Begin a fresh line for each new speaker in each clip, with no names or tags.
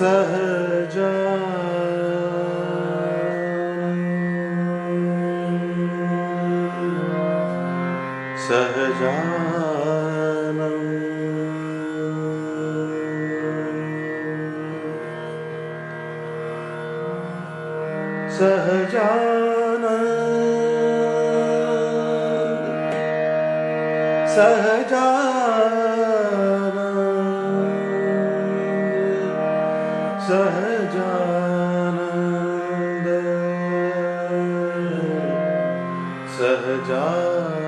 सहजानंद सहजानंद सहजानंद सहजानंद सहजानंद सहजानंद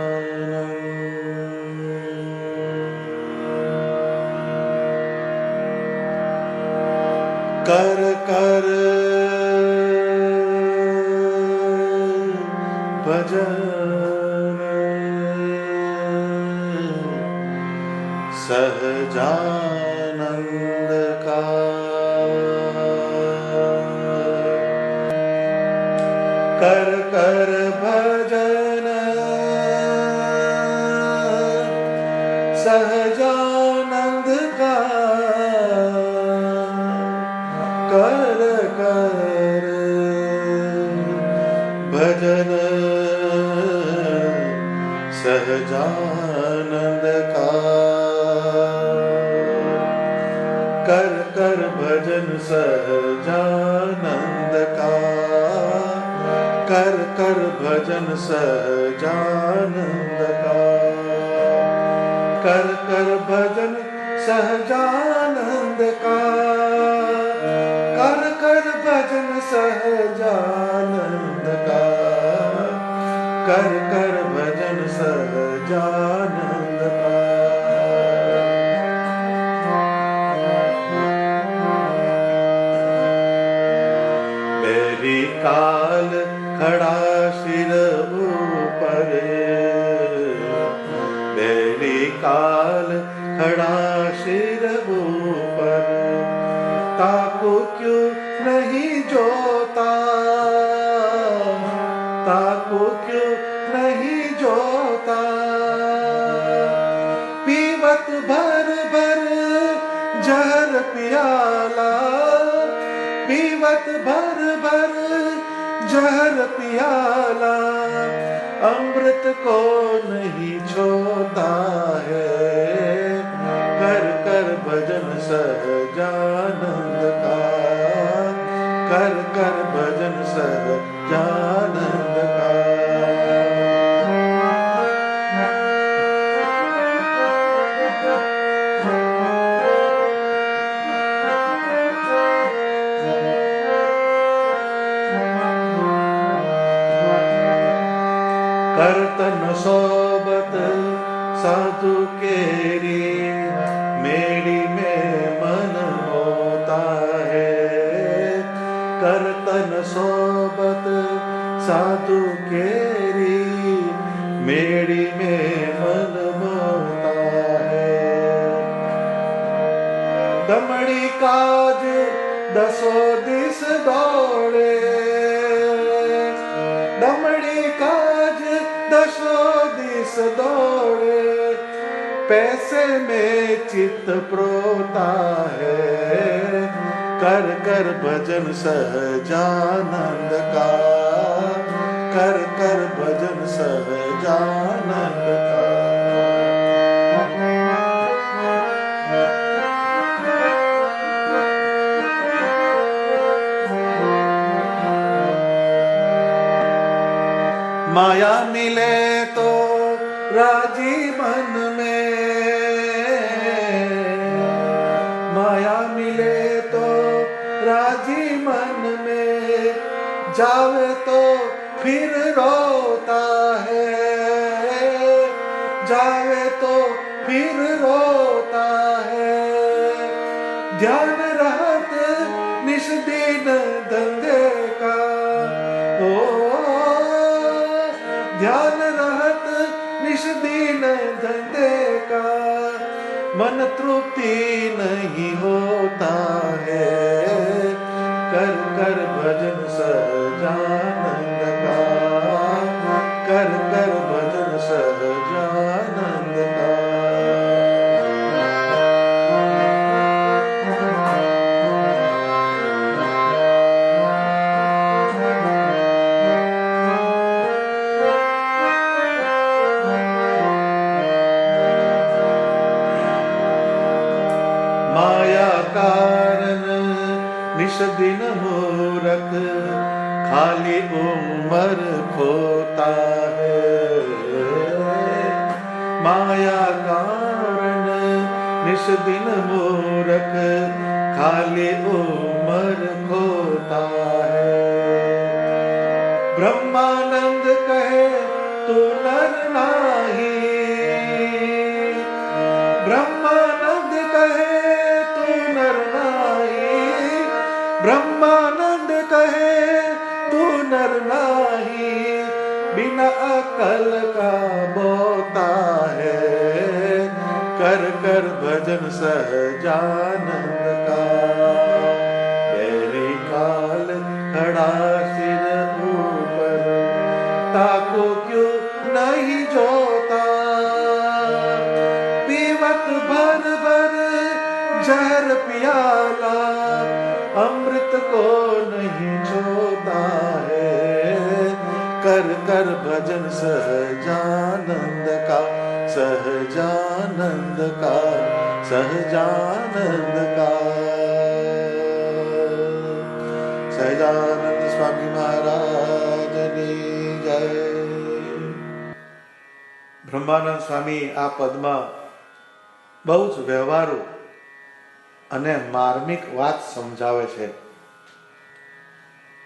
कर कर भजन सहजानंद का कर कर भजन सहजानंद का कर कर भजन सहजानंद का कर कर भजन सहजानंद का कर कर भजन सहजानंद का कर कर भजन सहजानंद का कर कर भजन सहजानंद का कर कर भजन सहजानंद का बैरी काल खड़ा सिर ऊपर बैरी काल खड़ा सिर ऊपर ताको क्यों नहीं जोता ताको क्यों नहीं जोता पीवत भर भर जहर पियाला पीवत भर भर जहर पियाला अमृत को नहीं छोता है कर कर भजन सहजानंद का कर कर भजन सहजानंद का करतन सोबत साधु केरी मेरी में मन होता है करतन सोबत साधु केरी मेरी में मन होता है दमड़ी काज दसो दिस दौड़े दमड़ी काज दसो दिस दौड़े पैसे में चित्त प्रोता है कर कर भजन सहजानंद का कर कर भजन सहजानंद का माया मिले तो राजी मन में माया मिले तो राजी मन में जावे तो फिर रोता है जावे तो फिर रोता है ध्यान रहत निश दिन धंधे का ओ ध्यान रहत निश दिन धंधे का मन तृप्ति नहीं होता है कर कर भजन सहजानंद का कर कर भजन सहजानंद का निश दिन मूरख खाली उम्र खोता है। माया कारण निश दिन मूरख खाली उम्र खोता है। ब्रह्मानंद कहे तू नर नाही, ब्रह्मानंद कहे तू नर नाही, ब्रह्मानंद कहे तू नर नाही, बिना अकल का बोता है। कर कर भजन सहजानंद का, तेरी काल खड़ा सिर ऊपर, ताको क्यों नहीं जोता। पीवत भर भर जहर पियाला, अमृत को नहीं छोता है। कर कर भजन सहजानंद का, सहजानंद का, सहजानंद का। સહજાનંદ સ્વામી મહારાજની જય। બ્રહ્માનંદ સ્વામી આ પદમાં બહુ જ વ્યવહારુ અને માર્મિક વાત સમજાવે છે।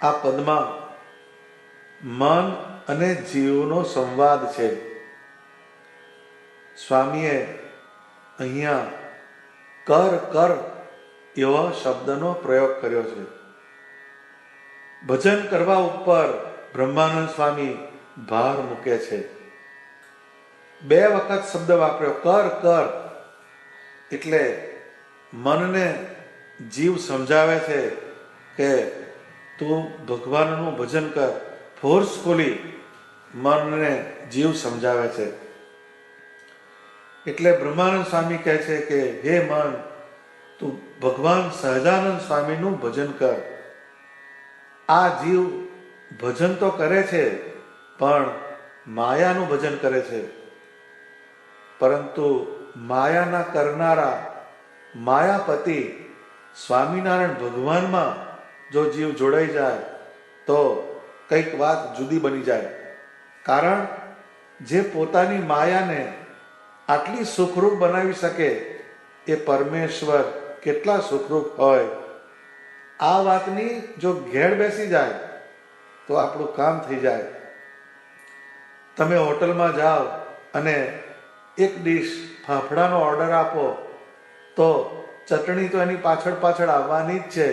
આ પદમાં મન અને જીવનો સંવાદ છે। સ્વામીએ અહીંયા કર કર એવા શબ્દનો પ્રયોગ કર્યો છે। ભજન કરવા ઉપર બ્રહ્માનંદ સ્વામી ભાર મૂકે છે। બે વખત શબ્દ વાપર્યો, કર કર, એટલે મનને જીવ સમજાવે છે કે તું ભગવાનનું ભજન કર। ફોર્સફુલી મનને જીવ સમજાવે છે। એટલે બ્રહ્માનંદ સ્વામી કહે છે કે હે મન, તું ભગવાન સહજાનંદ સ્વામીનું ભજન કર। આ જીવ ભજન તો કરે છે પણ માયાનું ભજન કરે છે। પરંતુ માયાના કરનારા માયાપતિ સ્વામિનારાયણ ભગવાનમાં જો જીવ જોડાઈ જાય તો કંઈક વાત જુદી બની જાય। કારણ જે પોતાની માયાને આટલી સુખરૂપ બનાવી શકે એ પરમેશ્વર કેટલા સુખરૂપ હોય। આ વાતની જો ઘેર બેસી જાય તો આપણું કામ થઈ જાય। તમે હોટલમાં જાઓ અને એક ડીશ ફાફડાનો ઓર્ડર આપો તો ચટણી તો એની પાછળ પાછળ આવવાની જ છે।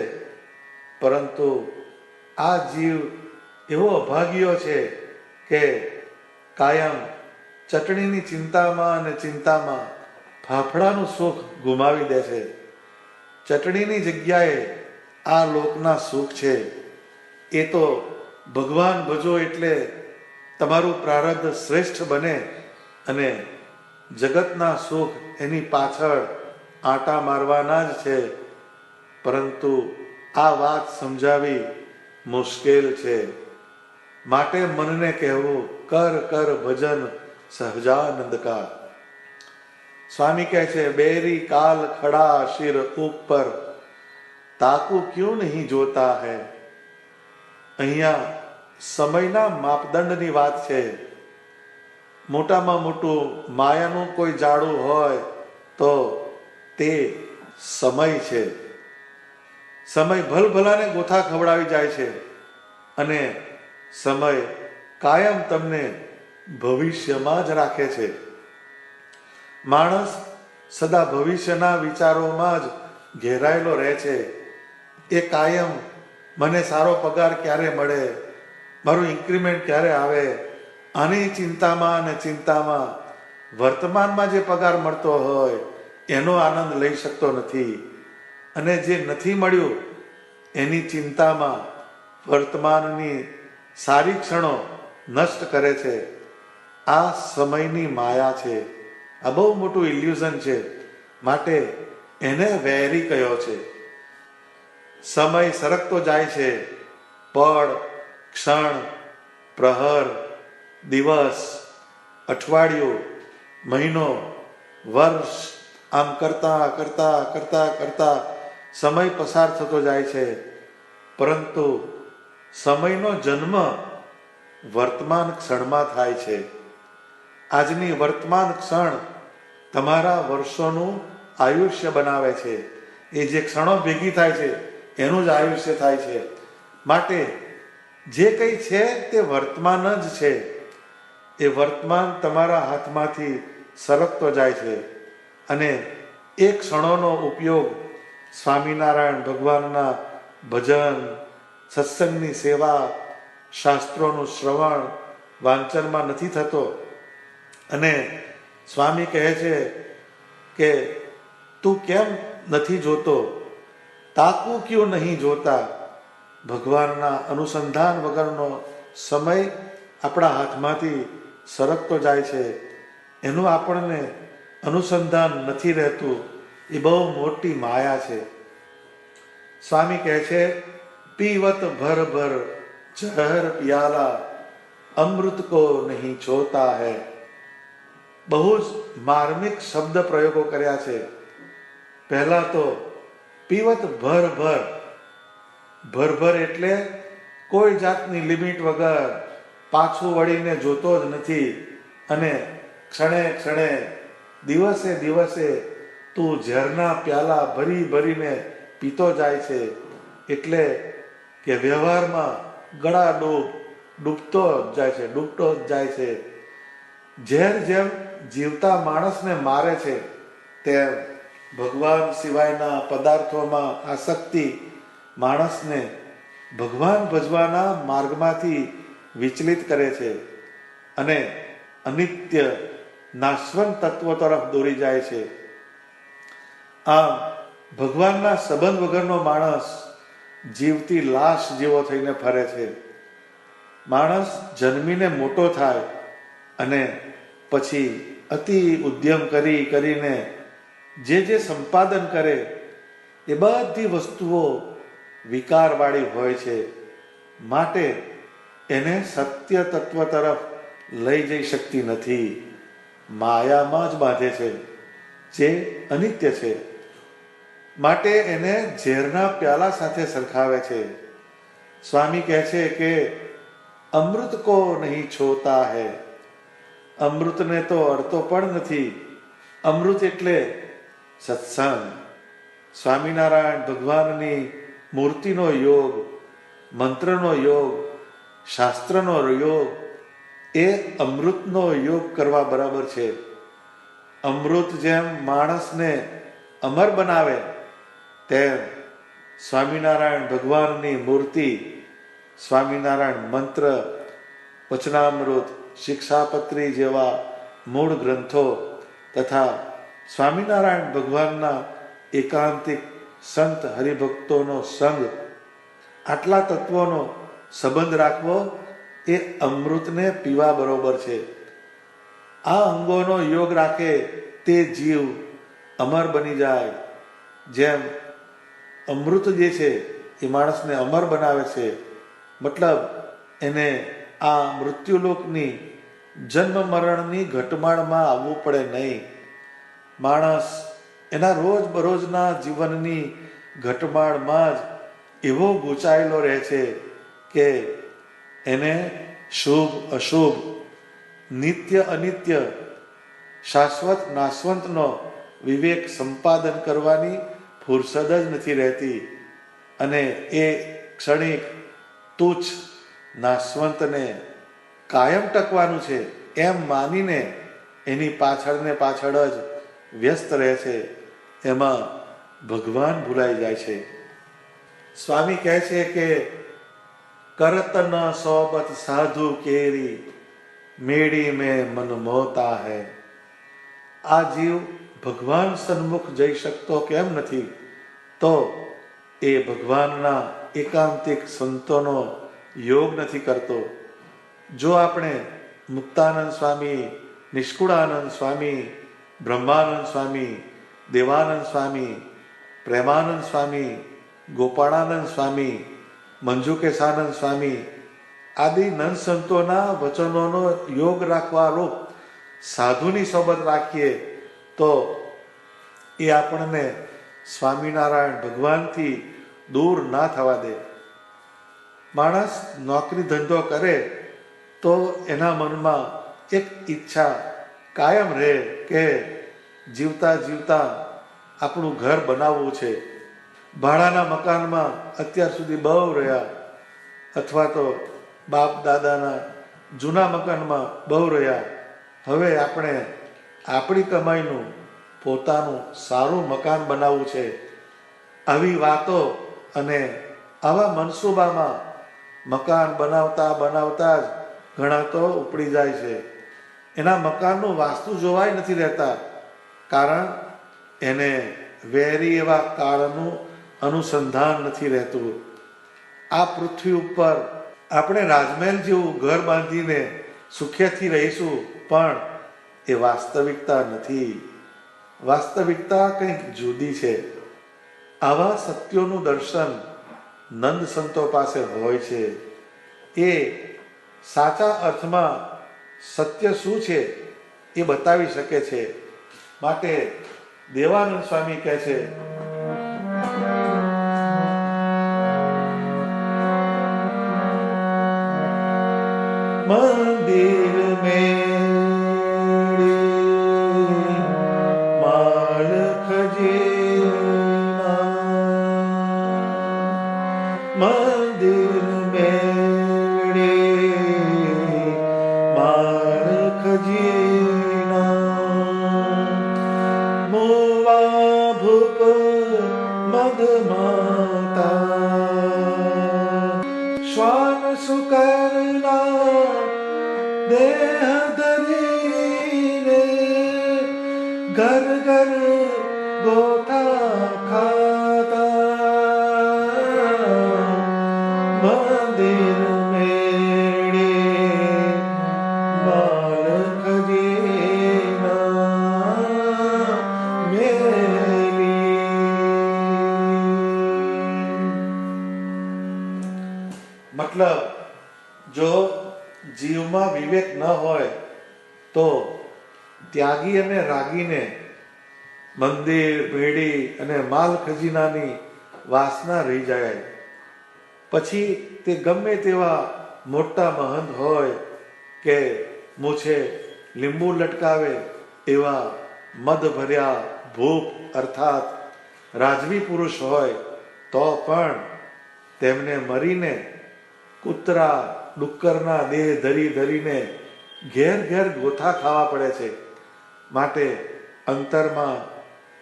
પરંતુ આ જીવ એવો અભાગ્યો છે કે કાયમ ચટણીની ચિંતામાં અને ચિંતામાં ફાફડાનું સુખ ગુમાવી દે છે। ચટણીની જગ્યાએ આ લોકના સુખ છે। એ તો ભગવાન ભજો એટલે તમારું પ્રારબ્ધ શ્રેષ્ઠ બને અને જગતના સુખ એની પાછળ આંટા મારવાના જ છે। પરંતુ આ વાત સમજાવી મુશ્કેલ છે। માટે મનને કહેવું કર કર ભજન સહજાનંદ કા। સ્વામી કહે છે બેરી કાલ ખડા શિર ઉપર, તાકુ ક્यों नहीं જોતા है। અહીંયા સમયના માપદંડની વાત છે। મોટામાં મોટું માયાનું કોઈ જાડું હોય તો તે સમય છે। સમય ભલભલાને ગોથા ખવડાવી જાય છે અને સમય કાયમ તમને ભવિષ્યમાં જ રાખે છે। માણસ સદા ભવિષ્યના વિચારોમાં જ ઘેરાયેલો રહે છે। એ કાયમ મને સારો પગાર ક્યારે મળે, મારું ઇન્ક્રીમેન્ટ ક્યારે આવે, આની ચિંતામાં અને ચિંતામાં વર્તમાનમાં જે પગાર મળતો હોય એનો આનંદ લઈ શકતો નથી અને જે નથી મળ્યું એની ચિંતામાં વર્તમાનની સારી ક્ષણો નષ્ટ કરે છે। આ સમયની માયા છે। આ બહુ મોટું ઇલ્યુઝન છે। માટે એને વેરી કયો છે। સમય સરકતો જાય છે। પળ, ક્ષણ, પ્રહર, દિવસ, અઠવાડિયું, મહિનો, વર્ષ, આમ કરતા કરતા કરતા કરતા સમય પસાર થતો જાય છે પરંતુ સમયનો જન્મ વર્તમાન ક્ષણમાં થાય છે. આજની વર્તમાન ક્ષણ તમારા વર્ષોનું આયુષ્ય બનાવે છે. એ જે ક્ષણો ભેગી થાય છે એનું જ આયુષ્ય થાય છે. માટે જે કંઈ છે તે વર્તમાન જ છે. એ વર્તમાન તમારા હાથમાંથી સરકતો જાય છે અને એ ક્ષણોનો ઉપયોગ સ્વામિનારાયણ ભગવાનના ભજન, સત્સંગની સેવા, શાસ્ત્રોનું શ્રવણ, વાંચનમાં નથી થતો. અને સ્વામી કહે છે કે તું કેમ નથી જોતો, તાકું ક્યું નહીં જોતા. ભગવાનના અનુસંધાન વગરનો સમય આપણા હાથમાંથી સરકતો જાય છે. એનું આપણને અનુસંધાન નથી રહેતું. એ બહુ મોટી માયા છે. સ્વામી કહે છે પીવત ભર ભર જહર પિયાલા અમૃત કો નહીં છોતા હૈ. બહુ જ માર્મિક શબ્દ પ્રયોગો કર્યા છે. પહેલા તો પીવત ભર ભર, ભર ભર એટલે કોઈ જાતની લિમિટ વગર, પાછું વળીને જોતો જ નથી અને ક્ષણે ક્ષણે, દિવસે દિવસે તું ઝેરના પ્યાલા ભરી ભરીને પીતો જાય છે. એટલે કે વ્યવહારમાં ગળા ડૂબતો જ જાય છે, ડૂબતો જ જાય છે. ઝેર જેમ જીવતા માણસને મારે છે તેમ ભગવાન સિવાયના પદાર્થોમાં આસક્તિ માણસને ભગવાન ભજવાના માર્ગમાંથી વિચલિત કરે છે અને અનિત્ય નાશવંત તત્વો તરફ દોરી જાય છે. આમ ભગવાનના સંબંધ વગરનો માણસ જીવતી લાશ જેવો થઈને ફરે છે. માણસ જન્મીને મોટો થાય અને પછી અતિ ઉદ્યમ કરીને જે સંપાદન કરે એ બધી વસ્તુઓ વિકારવાળી હોય છે. માટે એને સત્ય તત્વ તરફ લઈ જઈ શકતી નથી. માયામાં જ બાંધે છે જે અનિત્ય છે. માટે એને ઝેરના પ્યાલા સાથે સરખાવે છે. સ્વામી કહે છે કે અમૃત કો નહીં છોતા હૈ. અમૃતને તો અડતો પણ નથી. અમૃત એટલે સત્સંગ, સ્વામિનારાયણ ભગવાનની મૂર્તિનો યોગ, મંત્રનો યોગ, શાસ્ત્રનો યોગ, એ અમૃતનો યોગ કરવા બરાબર છે. અમૃત જેમ માણસને અમર બનાવે તેમ સ્વામિનારાયણ ભગવાનની મૂર્તિ, સ્વામિનારાયણ મંત્ર, વચનામૃત, શિક્ષાપત્રી જેવા મૂળ ગ્રંથો તથા સ્વામિનારાયણ ભગવાનના એકાંતિક સંત હરિભક્તોનો સંગ, આટલા તત્વોનો સંબંધ રાખવો એ અમૃતને પીવા બરોબર છે. આ અંગોનો યોગ રાખે તે જીવ અમર બની જાય. જેમ અમૃત જે છે એ માણસને અમર બનાવે છે. મતલબ એને આ મૃત્યુલોકની જન્મ મરણની ઘટમાળમાં આવવું પડે નહીં. માણસ એના રોજબરોજના જીવનની ઘટમાળમાં જ એવો ગૂંચાયેલો રહે છે કે એને શુભ અશુભ, નિત્ય અનિત્ય, શાશ્વત નાશવંતનો વિવેક સંપાદન કરવાની ફુરસદ જ નથી રહેતી. અને એ ક્ષણિક તુચ્છ નાશવંતને કાયમ ટકવાનું છે એમ માનીને એની પાછળ જ વ્યસ્ત રહે છે. એમાં ભગવાન ભૂલાઈ જાય છે. સ્વામી કહે છે કે કરત ન સોબત સાધુ કેરી મેળી મેં મન મોતા હૈ. આ જીવ ભગવાન સન્મુખ જઈ શકતો કેમ નથી? તો એ ભગવાનના એકાંતિક સંતોનો યોગ નથી કરતો. જો આપણે મુક્તાનંદ સ્વામી, નિષ્કુળાનંદ સ્વામી, બ્રહ્માનંદ સ્વામી, દેવાનંદ સ્વામી, પ્રેમાનંદ સ્વામી, ગોપાળાનંદ સ્વામી, મંજુકેશાનંદ સ્વામી આદિ નંદ સંતોના વચનોનો યોગ રાખવા રૂપ સાધુની સોબત રાખીએ તો એ આપણને સ્વામિનારાયણ ભગવાનથી દૂર ના થવા દે. માણસ નોકરી ધંધો કરે તો એના મનમાં એક ઈચ્છા કાયમ રહે કે જીવતા જીવતા આપણું ઘર બનાવવું છે. ભાડાના મકાનમાં અત્યાર સુધી બહુ રહ્યા, અથવા તો બાપ દાદાના જૂના મકાનમાં બહુ રહ્યા. હવે આપણે આપણી કમાઈનું પોતાનું સારું મકાન બનાવવું છે. આવી વાતો અને આવા મનસૂબામાં મકાન બનાવતા બનાવતા જ ઘણા તો ઉપડી જાય છે. એના મકાનનું વાસ્તુ જોવાય નથી રહેતા, કારણ એને વેરી એવા કાળનું અનુસંધાન નથી રહેતું. આ પૃથ્વી ઉપર આપણે રાજમહેલ જેવું ઘર બાંધીને સુખેથી રહીશું, પણ એ વાસ્તવિકતા નથી. વાસ્તવિકતા કંઈક જુદી છે. આવા સત્યોનું દર્શન નંદ સંતો પાસે હોય છે. એ સાચા અર્થમાં સત્ય શું છે એ બતાવી શકે છે. માટે દેવાનંદ સ્વામી કહે છે, મંદિર મેળે માળ ખજેના, મંદિર મેળે માળ ખજેના, મોવા ભૂપ મદમાતા, શ્વાન સુકરના દેહ ધરીને ઘર ઘર ગોઠા ખાતા, મંદિર મેળે માળ ખજેના મેલી. મતલબ, જો જીવમાં વિવેક ન હોય તો ત્યાગી અને રાગીને મંદિર, ભેડી અને માલ ખજીનાની વાસના રહી જાય. પછી તે ગમે તેવા મોટા મહંત હોય કે મૂછે લીંબુ લટકાવે એવા મદ ભર્યા ભૂપ અર્થાત રાજવી પુરુષ હોય તો પણ તેમને મરીને કૂતરા ડુક્કરના દેહ ધરી ધરીને ઘેર ઘેર ગોથા ખાવા પડે છે. માટે અંતરમાં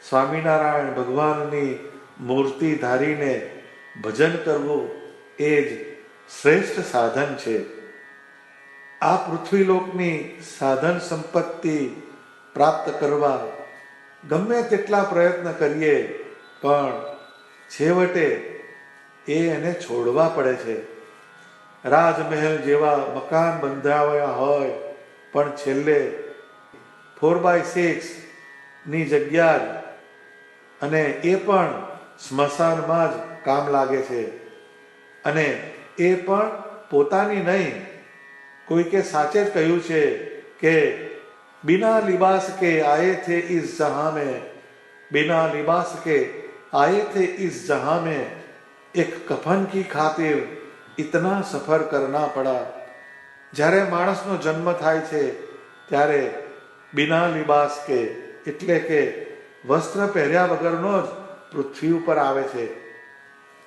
સ્વામિનારાયણ ભગવાનની મૂર્તિ ધારીને ભજન કરવું એ જ શ્રેષ્ઠ સાધન છે. આ પૃથ્વીલોકની સાધન સંપત્તિ પ્રાપ્ત કરવા ગમે તેટલા પ્રયત્ન કરીએ પણ છેવટે એને છોડવા પડે છે. રાજમહેલ જેવા મકાન બંધાવ્યા હોય પણ છેલ્લે 4x6 ની જગ્યા જ, અને એ પણ સ્મશાનમાં જ કામ લાગે છે. અને એ પણ પોતાની નહીં, કોઈકે સાચે જ કહ્યું છે કે બિના લિબાસ કે આયે થે ઇસ જહાં મેં, बिना लिबास के आए थे इस जहां में, एक कफन की खातिर इतना सफर करना पड़ा. જ્યારે માણસનો જન્મ થાય છે ત્યારે બિના લિબાસ કે એટલે કે વસ્ત્ર પહેર્યા વગરનો જ પૃથ્વી ઉપર આવે છે.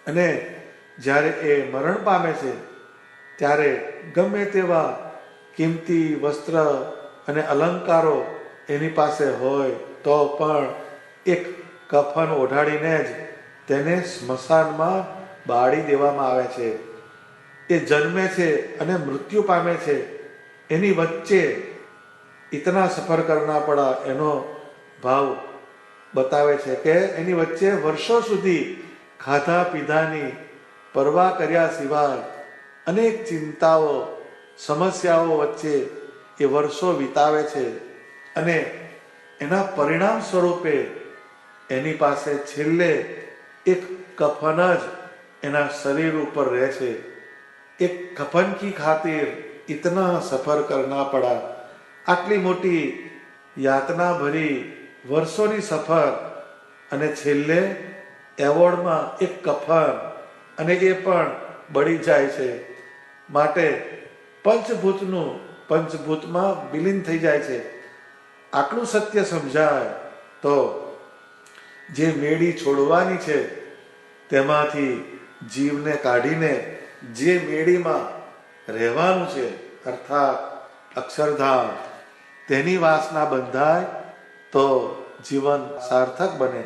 અને જ્યારે એ મરણ પામે છે ત્યારે ગમે તેવા કિંમતી વસ્ત્ર અને અલંકારો એની પાસે હોય તો પણ એક કફન ઓઢાડીને જ તેને સ્મશાનમાં બાળી દેવામાં આવે છે. એ જન્મે છે અને મૃત્યુ પામે છે, એની વચ્ચે ઇતના સફર કરના પડા એનો ભાવ બતાવે છે કે એની વચ્ચે વર્ષો સુધી ખાધા પીધાની પરવા કર્યા સિવાય અનેક ચિંતાઓ સમસ્યાઓ વચ્ચે એ વર્ષો વિતાવે છે. અને એના પરિણામ સ્વરૂપે એની પાસે છેલ્લે એક કફન જ એના શરીર ઉપર રહે છે. એક કફન કી ખાतिर इतना सफर करना पड़ा. આટલી મોટી યાતના ભરી વર્ષોની સફર અને છેલ્લે એવોર્ડમાં એક કફન, અને એ પણ બળી જાય છે. માટે પંચભૂતનું પંચભૂતમાં વિલીન થઈ જાય છે. આટલું સત્ય સમજાય તો જે મેળી છોડવાની છે તેમાંથી જીવને કાઢીને જે મેળીમાં રહેવાનું છે અર્થાત અક્ષરધામ તેની વાસના બંધાય તો જીવન સાર્થક બને.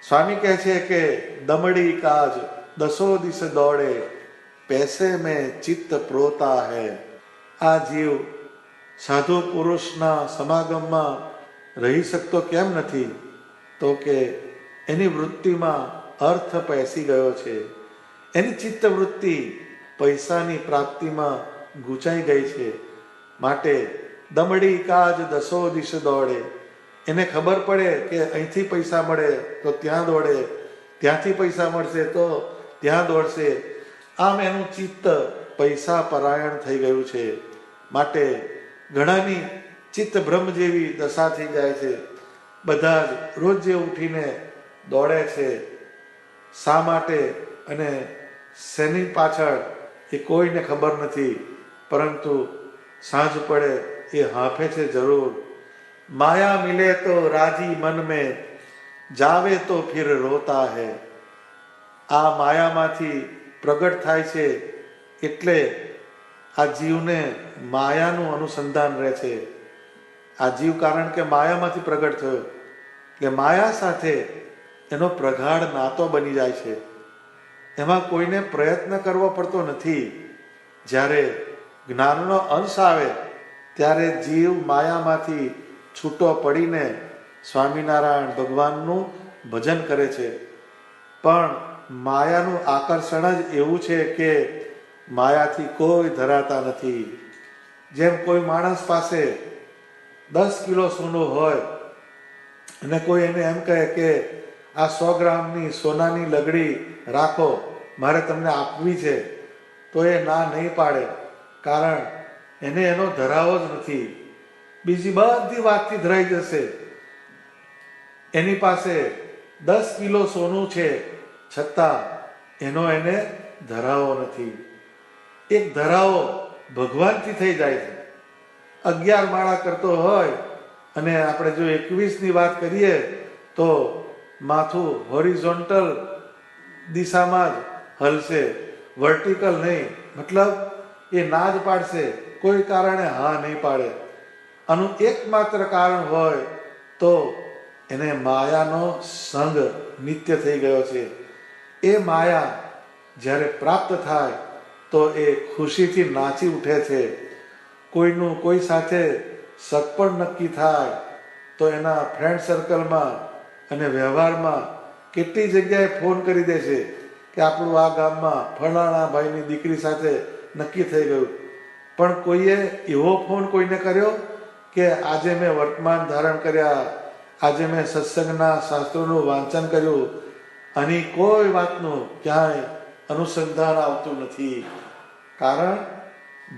સ્વામી કહે છે કે દમડી કાજ દસો દિશ દોડે પૈસે મેં ચિત્ત પ્રોતા હૈ. આ જીવ સાધુ પુરુષના સમાગમમાં રહી શકતો કેમ નથી? તો કે એની વૃત્તિમાં અર્થ પેસી ગયો છે. એની ચિત્ત વૃત્તિ પૈસાની પ્રાપ્તિમાં ગૂંચાઈ ગઈ છે. માટે દમડી કાજ દસો દિશ દોડે. એને ખબર પડે કે અહીંથી પૈસા મળે તો ત્યાં દોડે, ત્યાંથી પૈસા મળશે તો ત્યાં દોડશે. આમ એનું ચિત્ત પૈસા પરાયણ થઈ ગયું છે. માટે ઘણાની ચિત્ત ભ્રમ જેવી દશા થઈ જાય છે. બધા જ રોજે ઉઠીને દોડે છે. શા માટે અને શેની પાછળ એ કોઈને ખબર નથી, પરંતુ સાંજ પડે એ હાંફે છે જરૂર. માયા મિલે તો રાજી મન મેં જાવે તો ફિર રોતા હૈ. આ માયામાંથી પ્રગટ થાય છે એટલે આ જીવને માયાનું અનુસંધાન રહે છે. આ જીવ કારણ કે માયામાંથી પ્રગટ થયો એટલે માયા સાથે એનો પ્રગાઢ નાતો બની જાય છે. એમાં કોઈને પ્રયત્ન કરવો પડતો નથી. જ્યારે જ્ઞાનનો અંશ આવે ત્યારે જીવ માયામાંથી છૂટો પડીને સ્વામિનારાયણ ભગવાનનું ભજન કરે છે. પણ માયાનું આકર્ષણ જ એવું છે કે માયાથી કોઈ ધરાતા નથી. જેમ કોઈ માણસ પાસે 10 કિલો સોનું હોય અને કોઈ એને એમ કહે કે આ 100 ગ્રામની સોનાની લગડી રાખો, મારે તમને આપવી છે, તો એ ના નહીં પાડે. કારણ એને એનો ધરાવો જ નથી. બીજી બધી વાતથી ધરાઈ જશે. એની પાસે 10 કિલો સોનું છે છતાં એનો એને ધરાવો નથી. એક ધરાવો ભગવાનથી થઈ જાય છે. 11 માળા કરતો હોય અને આપણે જો 21ની વાત કરીએ તો માથું હોરિઝોન્ટલ દિશામાં જ હલશે, વર્ટિકલ નહીં. મતલબ એ ના જ પાડશે, કોઈ કારણે હા નહીં પાડે. આનું એકમાત્ર કારણ હોય તો એને માયાનો સંગ નિત્ય થઈ ગયો છે. એ માયા જ્યારે પ્રાપ્ત થાય તો એ ખુશીથી નાચી ઉઠે છે. કોઈનું કોઈ સાથે સગપણ નક્કી થાય તો એના ફ્રેન્ડ સર્કલમાં અને વ્યવહારમાં કેટલી જગ્યાએ ફોન કરી દે છે કે આપણું આ ગામમાં ફલાણા ભાઈની દીકરી સાથે નક્કી થઈ ગયું. પણ કોઈએ એવો ફોન કોઈને કર્યો કે આજે મેં વર્તમાન ધારણ કર્યા, આજે મેં સત્સંગના શાસ્ત્રોનું વાંચન કર્યું, આની કોઈ વાતનું ક્યાંય અનુસંધાન આવતું નથી. કારણ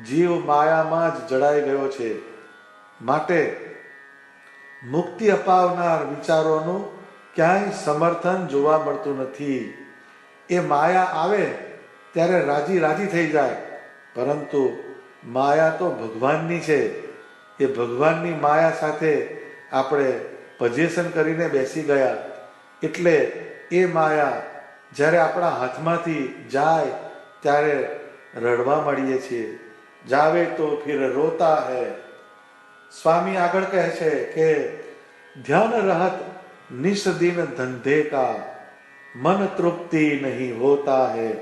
જીવ માયામાં જ જડાઈ ગયો છે. માટે મુક્તિ અપાવનાર વિચારોનું ક્યાંય સમર્થન જોવા મળતું નથી. એ માયા આવે ત્યારે રાજી રાજી થઈ જાય, પરંતુ માયા તો ભગવાનની છે. એ ભગવાનની માયા સાથે આપણે પજેશન કરીને બેસી ગયા એટલે એ માયા જ્યારે આપણા હાથમાંથી જાય ત્યારે રડવા મળીએ છીએ. જાવે તો ફિર રોતા હૈ. સ્વામી આગળ કહે છે કે ધ્યાન રહત નિશ દિન ધંધે કા મન તૃપ્તિ નહીં હોતા હૈ.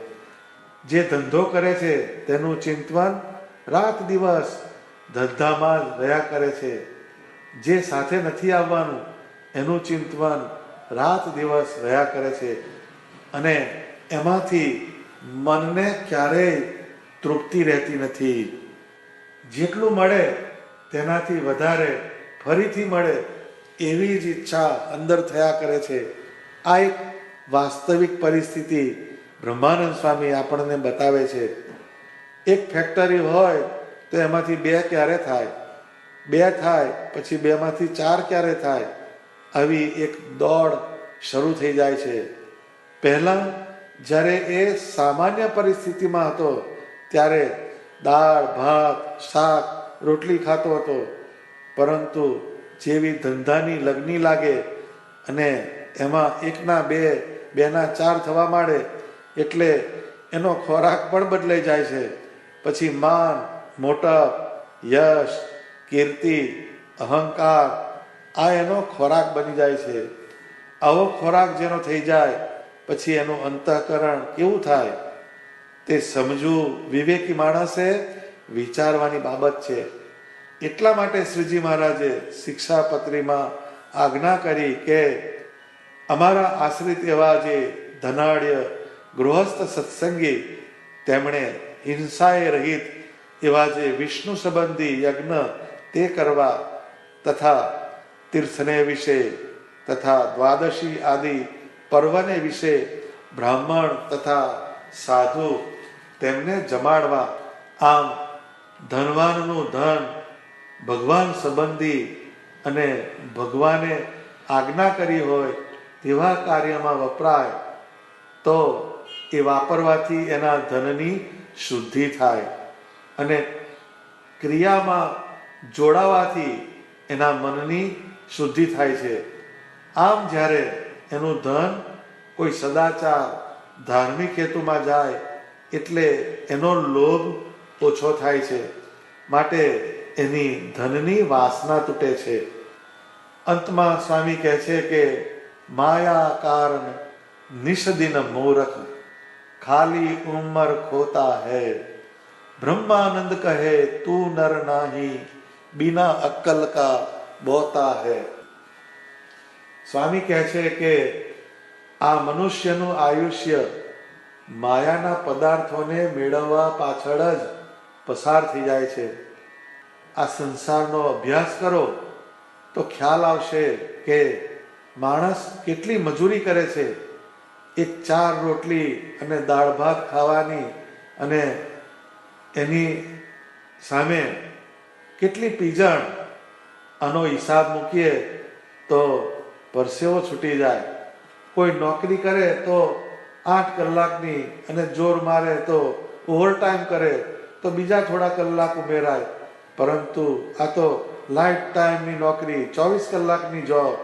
જે ધંધો કરે છે તેનું ચિંતન રાત દિવસ ધંધામાં જ રહ્યા કરે છે. જે સાથે નથી આવવાનું એનું ચિંતન રાત દિવસ રહ્યા કરે છે. અને એમાંથી મનને ક્યારેય તૃપ્તિ રહેતી નથી. જેટલું મળે તેનાથી વધારે ફરીથી મળે એવી જ ઈચ્છા અંદર થયા કરે છે. આ એક વાસ્તવિક પરિસ્થિતિ બ્રહ્માનંદ સ્વામી આપણને બતાવે છે. એક ફેક્ટરી હોય તો એમાંથી 2 ક્યારે થાય, 2 થાય પછી 2માંથી 4 ક્યારે થાય, આવી એક દોડ શરૂ થઈ જાય છે. પહેલા જ્યારે એ સામાન્ય પરિસ્થિતિમાં હતો ત્યારે દાળ ભાત શાક રોટલી ખાતો હતો, પરંતુ જેવી ધંધાની લગ્ની લાગે અને એમાં એકના બે, બેના ચાર થવા માંડે એટલે એનો ખોરાક પણ બદલાઈ જાય છે. પછી માન, મોટપ, યશ, કીર્તિ, અહંકાર આ એનો ખોરાક બની જાય છે. આવો ખોરાક જેનો થઈ જાય પછી એનું અંતઃકરણ કેવું થાય તે સમજવું વિવેકી માણસે વિચારવાની બાબત છે. એટલા માટે શ્રીજી મહારાજે શિક્ષાપત્રીમાં આજ્ઞા કરી કે અમારા આશ્રિત એવા જે ધનાઢ્ય ગૃહસ્થ સત્સંગી તેમણે હિંસાએ રહિત એવા જે વિષ્ણુ સંબંધી યજ્ઞ તે કરવા તથા તીર્થને વિશે તથા દ્વાદશી આદિ પર્વને વિશે બ્રાહ્મણ તથા સાધુ તેમને જમાડવા. આમ ધનવાનનું ધન ભગવાન સંબંધી અને ભગવાને આજ્ઞા કરી હોય તેવા કાર્યમાં વપરાય તો એ વાપરવાથી એના ધનની શુદ્ધિ થાય અને ક્રિયામાં જોડાવાથી એના મનની શુદ્ધિ થાય છે. આમ જ્યારે એનું ધન કોઈ સદાચાર ધાર્મિક હેતુમાં જાય એટલે એનો લોભ ઓછો થાય છે, માટે એની ધનની વાસના તૂટે છે. અંતમાં સ્વામી કહે છે કે માયા કારણ નિષદિન મૂરખ ખાલી ઉમર ખોતા હૈ, બ્રહ્માનંદ કહે તું નર નાહી બિના અક્કલ કા બોતા હૈ. સ્વામી કહે છે કે આ મનુષ્યનું આયુષ્ય માયાના પદાર્થોને મેળવવા પાછળ જ પસાર થઈ જાય છે. આ સંસારનો અભ્યાસ કરો તો ખ્યાલ આવશે કે માણસ કેટલી મજૂરી કરે છે. એક ચાર રોટલી અને દાળ ભાત ખાવાની અને એની સામે કેટલી પીજણ, આનો હિસાબ મૂકીએ તો પરસેવો છૂટી જાય. કોઈ નોકરી કરે તો 8 કલાકની અને જોર મારે તો ઓવરટાઈમ કરે તો બીજા થોડા કલાક ઉમેરાય, પરંતુ આ તો લાઈફ ટાઈમની નોકરી, 24 કલાકની જોબ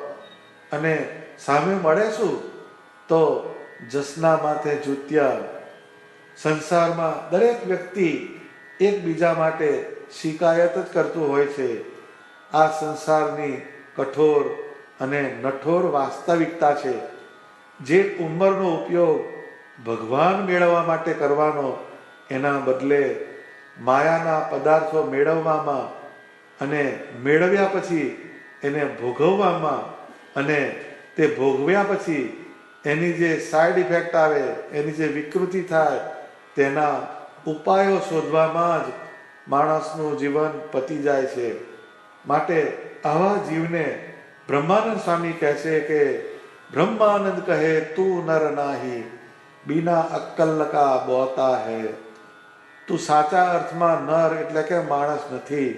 અને સામે મળે શું તો જસના માથે જુત્યા. સંસારમાં દરેક વ્યક્તિ એકબીજા માટે શિકાયત જ કરતું હોય છે. આ સંસારની કઠોર અને નઠોર વાસ્તવિકતા છે. જે ઉંમરનો ઉપયોગ ભગવાન મેળવવા માટે કરવાનો એના બદલે માયાના પદાર્થો મેળવવામાં અને મેળવ્યા પછી એને ભોગવવામાં અને તે ભોગવ્યા પછી એની જે સાઈડ ઇફેક્ટ આવે, એની જે વિકૃતિ થાય તેના ઉપાયો શોધવામાં જ માણસનું જીવન પતી જાય છે. માટે આવા જીવને બ્રહ્માનંદ સ્વામી કહે છે કે બ્રહ્માનંદ કહે તું નર નાહી બિના અક્કલ કા બોતા હૈ. તું સાચા અર્થમાં નર એટલે કે માણસ નથી,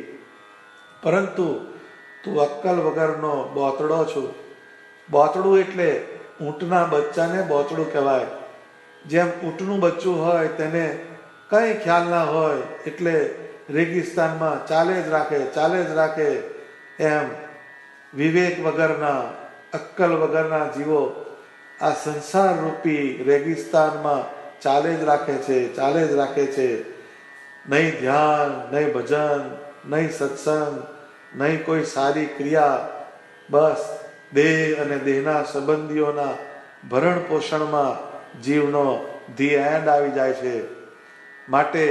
પરંતુ તું અક્કલ વગરનો બોતડો છું. બોતડું એટલે ઊંટના બચ્ચાને બોતડું કહેવાય. જેમ ઊંટનું બચ્ચું હોય તેને કંઈ ખ્યાલ ના હોય એટલે રેગિસ્તાનમાં ચાલે જ રાખે, એમ વિવેક વગરના અક્કલ વગરના જીવો આ સંસાર રૂપી રેગિસ્તાનમાં ચાલે જ રાખે છે. નહીં ધ્યાન, નહીં ભજન, નહીં સત્સંગ, નહીં કોઈ સારી ક્રિયા, બસ દેહ અને દેહના સંબંધીઓના ભરણ પોષણમાં જીવનો ધી એન્ડ આવી જાય છે. માટે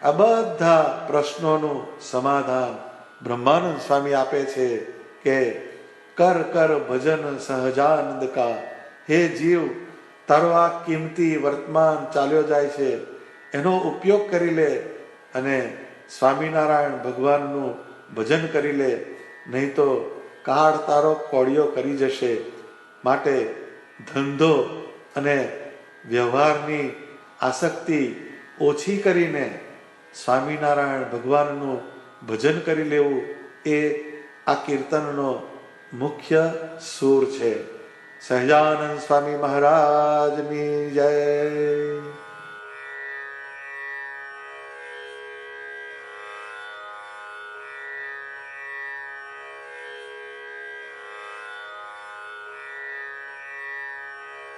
આ બધા પ્રશ્નોનું સમાધાન બ્રહ્માનંદ સ્વામી આપે છે કે કર કર ભજન સહજાનંદ કા. હે જીવ, તારો આ કિંમતી વર્તમાન ચાલ્યો જાય છે, એનો ઉપયોગ કરી લે અને સ્વામિનારાયણ ભગવાનનું ભજન કરી લે, નહીં તો કાળ તારો કોળિયો કરી જશે. માટે ધંધો અને વ્યવહારની આસક્તિ ઓછી કરીને સ્વામિનારાયણ ભગવાનનું ભજન કરી લેવું એ આ કીર્તનનો મુખ્ય સૂર છે. સહજાનંદ સ્વામી મહારાજની જય.